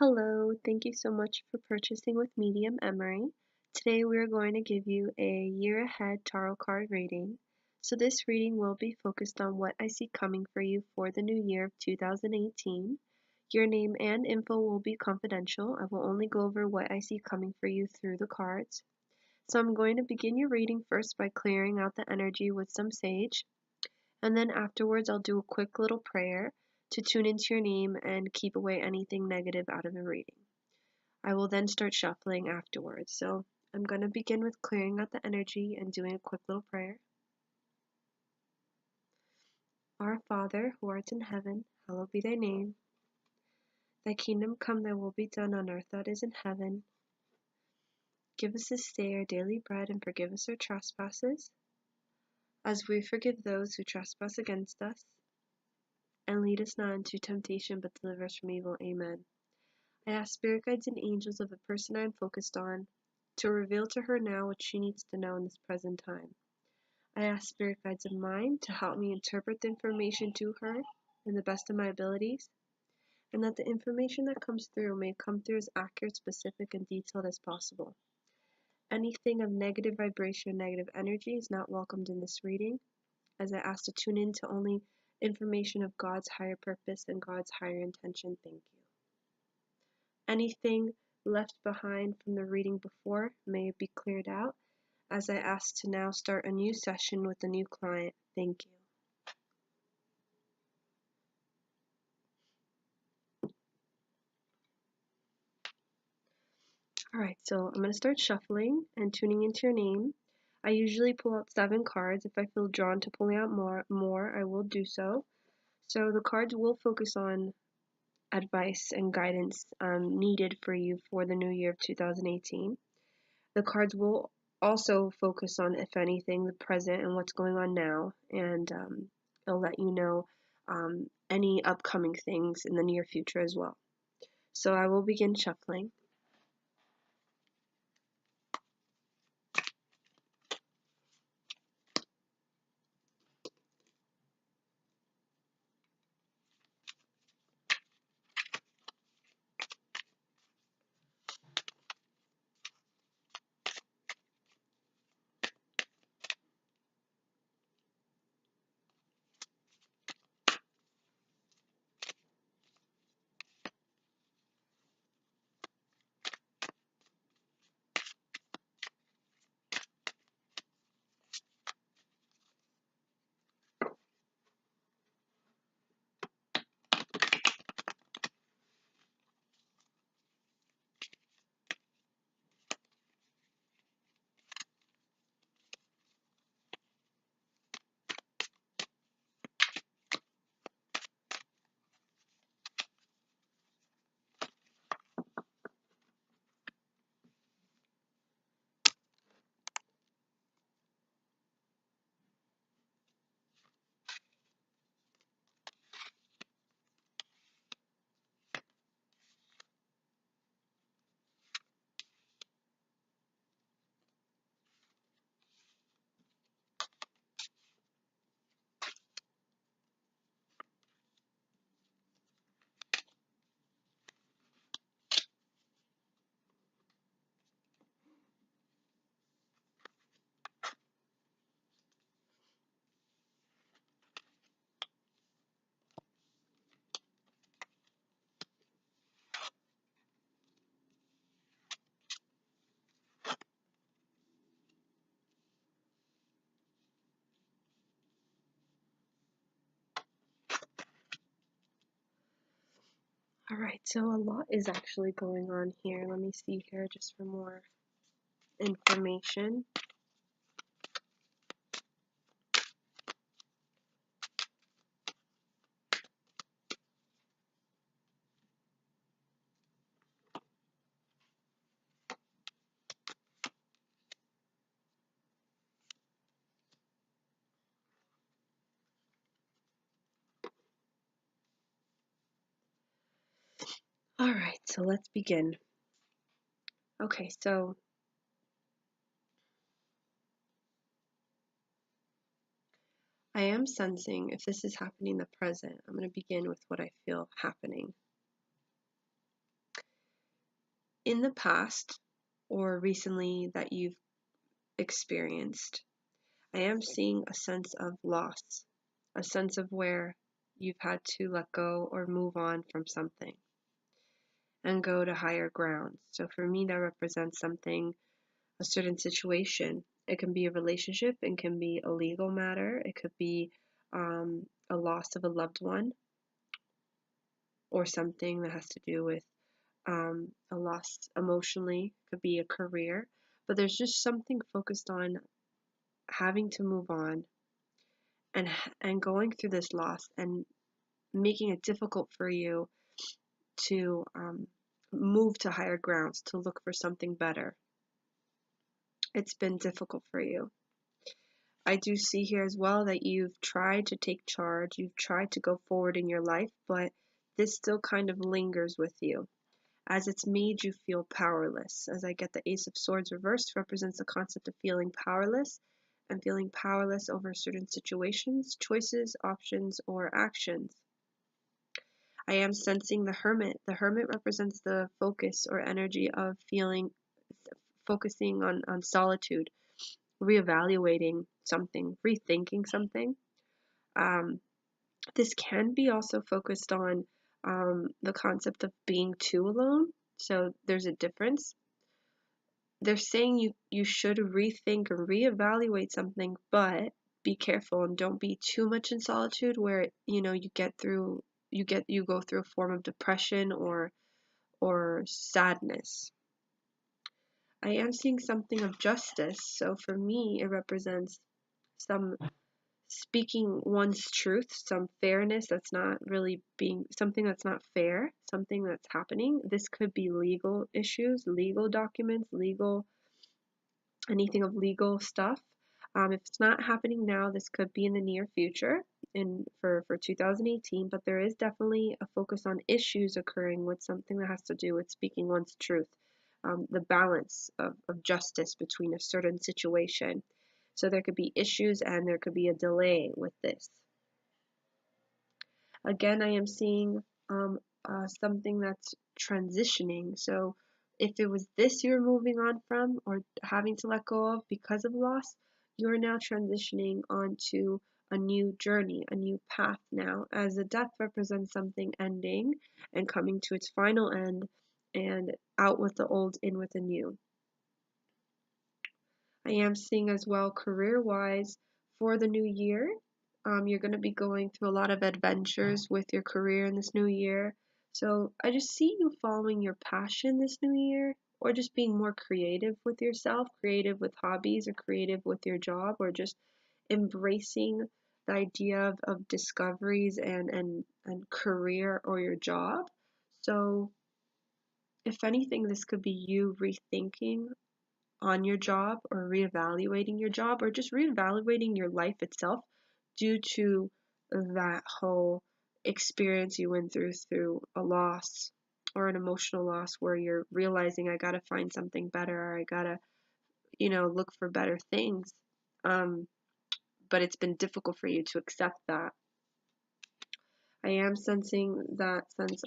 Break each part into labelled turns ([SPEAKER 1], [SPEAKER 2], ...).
[SPEAKER 1] Hello, thank you so much for purchasing with Medium Emary. Today we are going to give you a year ahead tarot card reading. So this reading will be focused on what I see coming for you for the new year of 2018. Your name and info will be confidential. I will only go over what I see coming for you through the cards. So I'm going to begin your reading first by clearing out the energy with some sage, and then afterwards I'll do a quick little prayer to tune into your name and keep away anything negative out of the reading. I will then start shuffling afterwards. So I'm going to begin with clearing out the energy and doing a quick little prayer. Our Father, who art in heaven, hallowed be thy name. Thy kingdom come, thy will be done on earth as it is in heaven. Give us this day our daily bread, and forgive us our trespasses, as we forgive those who trespass against us. And lead us not into temptation, but deliver us from evil. Amen. I ask spirit guides and angels of the person I am focused on to reveal to her now what she needs to know in this present time. I ask spirit guides of mine to help me interpret the information to her in the best of my abilities, and that the information that comes through may come through as accurate, specific, and detailed as possible. Anything of negative vibration, negative energy is not welcomed in this reading, as I ask to tune in to only information of God's higher purpose and God's higher intention. Thank you. Anything left behind from the reading before may it be cleared out, as I ask to now start a new session with a new client. Thank you. Alright, so I'm going to start shuffling and tuning into your name. I usually pull out 7 cards. If I feel drawn to pulling out more, I will do so. So the cards will focus on advice and guidance needed for you for the new year of 2018. The cards will also focus on, if anything, the present and what's going on now, and it'll let you know any upcoming things in the near future as well. So I will begin shuffling. Alright, so a lot is actually going on here. Let me see here just for more information. Alright, so let's begin. Okay, so I am sensing if this is happening in the present. I'm going to begin with what I feel happening. in the past or recently that you've experienced, I am seeing a sense of loss, a sense of where you've had to let go or move on from something and go to higher grounds. So for me, that represents something, a certain situation. It can be a relationship, it can be a legal matter, it could be a loss of a loved one, or something that has to do with a loss emotionally, it could be a career. But there's just something focused on having to move on and going through this loss and making it difficult for you to move to higher grounds, to look for something better. It's been difficult for you. I do see here as well that you've tried to take charge, you've tried to go forward in your life, but this still kind of lingers with you, as it's made you feel powerless. As I get the Ace of Swords reversed, represents the concept of feeling powerless and feeling powerless over certain situations, choices, options, or actions. I am sensing the Hermit. The Hermit represents the focus or energy of focusing on solitude, reevaluating something, rethinking something. This can be also focused on the concept of being too alone. So there's a difference. They're saying you should rethink or reevaluate something, but be careful and don't be too much in solitude where you go through a form of depression or sadness. I am seeing something of justice. So for me, it represents some speaking one's truth, some fairness that's not really being something that's not fair, something that's happening. This could be legal issues, legal documents, legal anything of legal stuff. If it's not happening now, this could be in the near future for 2018, but there is definitely a focus on issues occurring with something that has to do with speaking one's truth, the balance of justice between a certain situation. So there could be issues and there could be a delay with this. Again, I am seeing something that's transitioning. So if it was this you're moving on from or having to let go of because of loss, you're now transitioning onto a new journey, a new path now, as the death represents something ending and coming to its final end, and out with the old, in with the new. I am seeing as well career-wise for the new year. You're going to be going through a lot of adventures with your career in this new year. So I just see you following your passion this new year, or just being more creative with yourself, creative with hobbies, or creative with your job, or just embracing the idea of discoveries and career or your job. So if anything, this could be you rethinking on your job or reevaluating your job or just reevaluating your life itself due to that whole experience you went through a loss or an emotional loss where you're realizing I gotta find something better or I gotta, look for better things. But it's been difficult for you to accept that. I am sensing that sense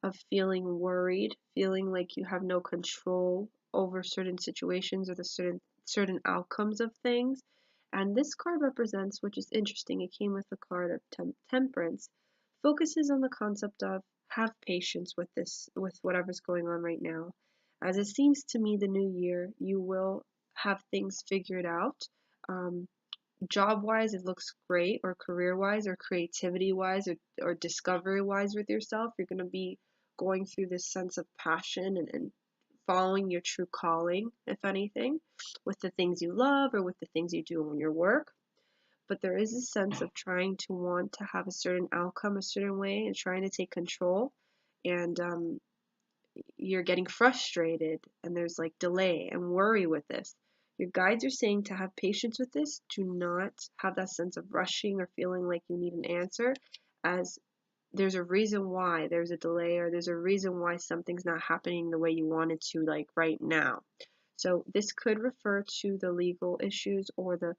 [SPEAKER 1] of feeling worried, feeling like you have no control over certain situations or the certain outcomes of things. And this card represents, which is interesting, it came with the card of temperance, focuses on the concept of have patience with this, with whatever's going on right now. As it seems to me, the new year, you will have things figured out. Job wise, it looks great, or career wise, or creativity wise, or discovery wise with yourself. You're going to be going through this sense of passion and following your true calling, if anything, with the things you love or with the things you do in your work. But there is a sense of trying to want to have a certain outcome a certain way and trying to take control. And you're getting frustrated and there's like delay and worry with this. Your guides are saying to have patience with this. Do not have that sense of rushing or feeling like you need an answer, as there's a reason why there's a delay or there's a reason why something's not happening the way you want it to, like right now. So this could refer to the legal issues or the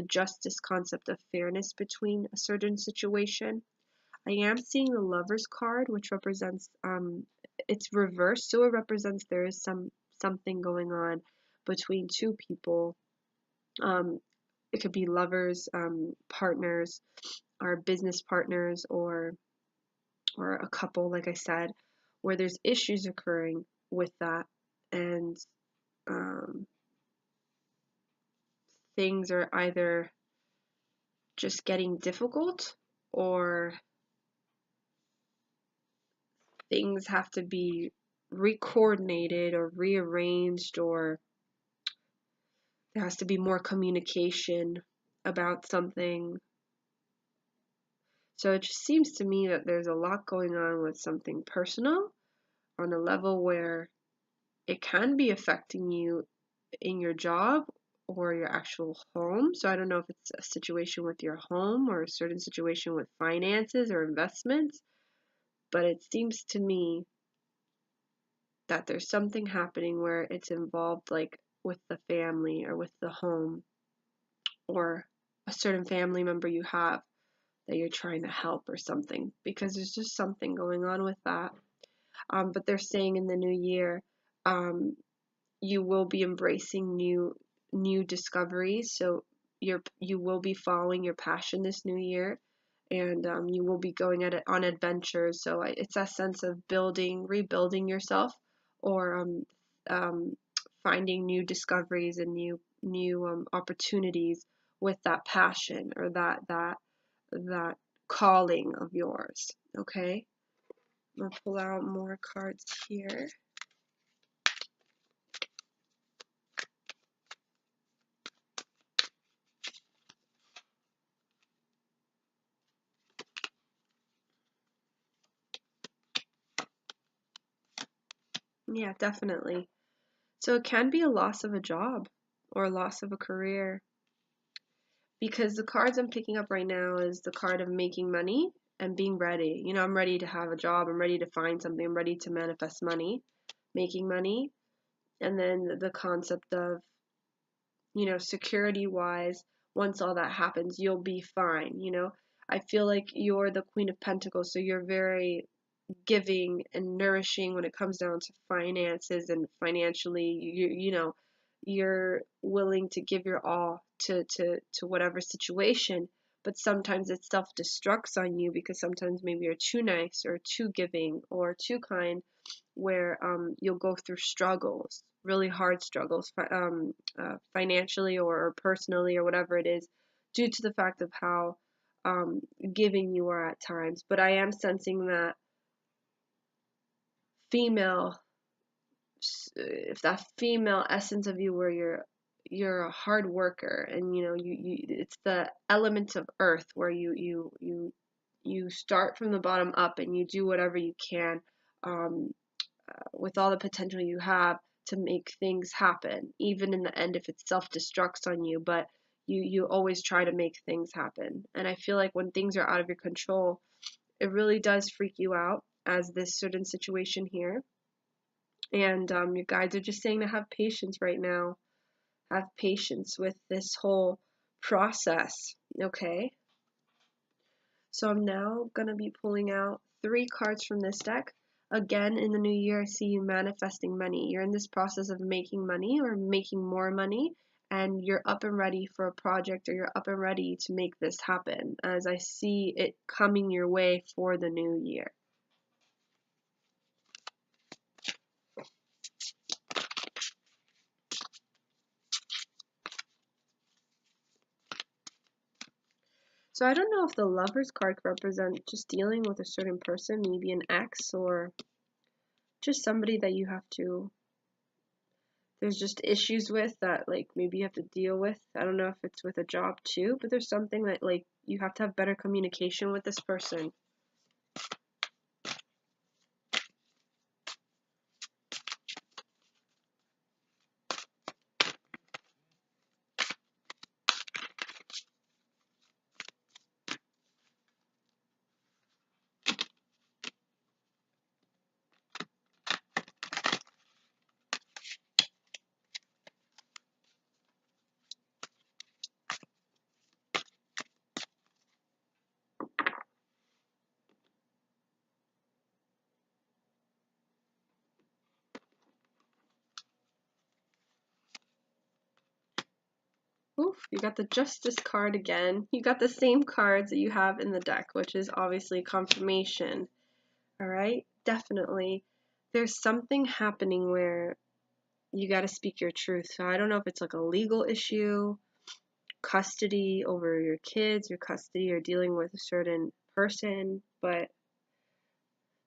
[SPEAKER 1] justice concept of fairness between a certain situation. I am seeing the Lover's card, which represents it's reversed, so it represents there is something going on between two people. It could be lovers, partners, or business partners, or a couple, like I said, where there's issues occurring with that, and things are either just getting difficult, or things have to be recoordinated or rearranged, or there has to be more communication about something. So it just seems to me that there's a lot going on with something personal on a level where it can be affecting you in your job or your actual home. So I don't know if it's a situation with your home or a certain situation with finances or investments, but it seems to me that there's something happening where it's involved, like with the family or with the home, or a certain family member you have that you're trying to help or something, because there's just something going on with that. But they're saying in the new year, you will be embracing new discoveries. So you will be following your passion this new year, and you will be going at it on adventures. So it's that sense of rebuilding yourself, or finding new discoveries and new opportunities with that passion, or that calling of yours. Okay, I'm gonna pull out more cards here. Yeah, definitely. So it can be a loss of a job or a loss of a career, because the cards I'm picking up right now is the card of making money and being ready. I'm ready to have a job, I'm ready to find something, I'm ready to manifest money, making money. And then the concept of, security wise, once all that happens, you'll be fine. I feel like you're the Queen of Pentacles, so you're very giving and nourishing when it comes down to finances, and financially you're willing to give your all to whatever situation. But sometimes it self-destructs on you, because sometimes maybe you're too nice or too giving or too kind, where you'll go through struggles, really hard struggles, financially or personally or whatever it is, due to the fact of how giving you are at times. But I am sensing that female, if that female essence of you, where you're a hard worker, and you it's the element of earth, where you start from the bottom up, and you do whatever you can, um, with all the potential you have, to make things happen, even in the end if it self-destructs on you. But you always try to make things happen. And I feel like when things are out of your control, it really does freak you out, as this certain situation here. And your guides are just saying to have patience right now. Have patience with this whole process. Okay? So I'm now going to be pulling out 3 cards from this deck. Again, in the new year, I see you manifesting money. You're in this process of making money, or making more money, and you're up and ready for a project, or you're up and ready to make this happen, as I see it coming your way for the new year. So I don't know if the Lovers card could represent just dealing with a certain person, maybe an ex, or just somebody that you have to, there's just issues with, that like maybe you have to deal with. I don't know if it's with a job too, but there's something that like you have to have better communication with this person. Oof, you got the Justice card again. You got the same cards that you have in the deck, which is obviously confirmation. All right, definitely. There's something happening where you got to speak your truth. So I don't know if it's like a legal issue, custody over your kids, your custody, or dealing with a certain person, but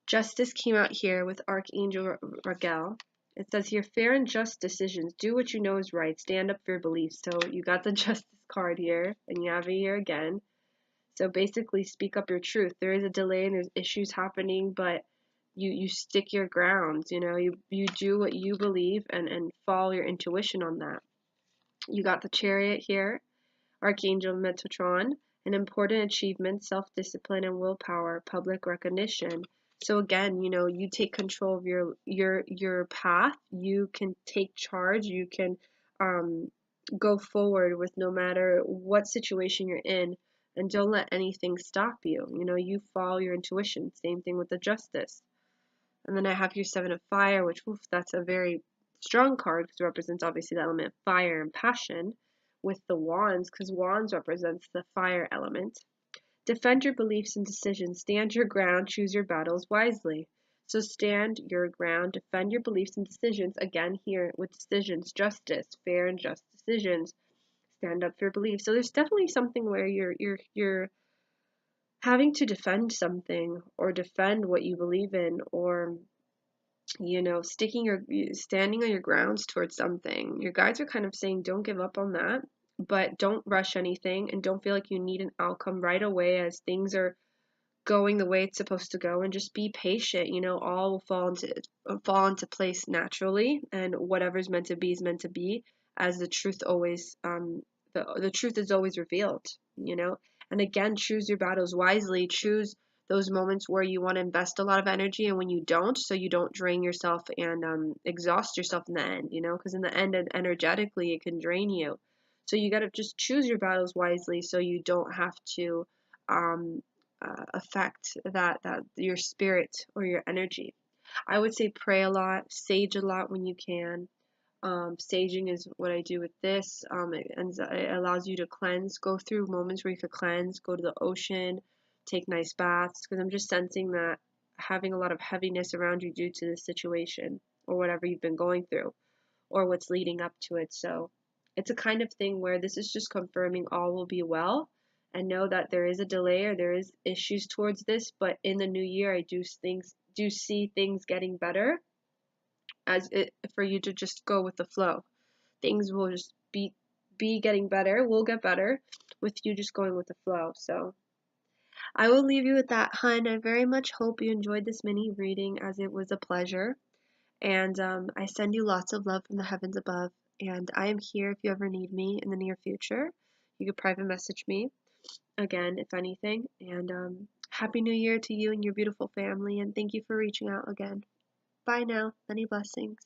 [SPEAKER 1] Justice came out here with Archangel Raguel. It says here, fair and just decisions. Do what you know is right. Stand up for your beliefs. So you got the Justice card here, and you have it here again. So basically, speak up your truth. There is a delay and there's issues happening, but you stick your ground. You know, you do what you believe and follow your intuition on that. You got the Chariot here, Archangel Metatron, an important achievement, self-discipline and willpower, public recognition. So again, you know, you take control of your path. You can take charge. You can go forward with no matter what situation you're in, and don't let anything stop you. You know, you follow your intuition. Same thing with the Justice. And then I have your Seven of Fire, which, oof, that's a very strong card because it represents obviously the element of fire and passion, with the Wands because Wands represents the fire element. Defend your beliefs and decisions. Stand your ground. Choose your battles wisely. So stand your ground. Defend your beliefs and decisions. Again, here with decisions, justice, fair and just decisions. Stand up for your beliefs. So there's definitely something where you're having to defend something or defend what you believe in, or you know, standing on your grounds towards something. Your guides are kind of saying don't give up on that, but don't rush anything and don't feel like you need an outcome right away as things are going the way it's supposed to go, and just be patient. You know, all will fall into place naturally, and whatever's meant to be is meant to be, as the truth always the truth is always revealed, you know. And again, choose your battles wisely. Choose those moments where you want to invest a lot of energy and when you don't, so you don't drain yourself and exhaust yourself in the end, you know, because in the end and energetically it can drain you. So you got to just choose your battles wisely so you don't have to um, affect that your spirit or your energy. I would say pray a lot, sage a lot when you can. Saging is what I do with this. It allows you to cleanse, go through moments where you could cleanse, go to the ocean, take nice baths, because I'm just sensing that having a lot of heaviness around you due to this situation or whatever you've been going through or what's leading up to it. So it's a kind of thing where this is just confirming all will be well, and know that there is a delay or there is issues towards this, but in the new year I do see things getting better, as it for you to just go with the flow. Things will just be getting better, will get better with you just going with the flow. So I will leave you with that, hun. I very much hope you enjoyed this mini reading, as it was a pleasure. And I send you lots of love from the heavens above. And I am here if you ever need me in the near future. You could private message me again, if anything. And Happy New Year to you and your beautiful family. And thank you for reaching out again. Bye now. Many blessings.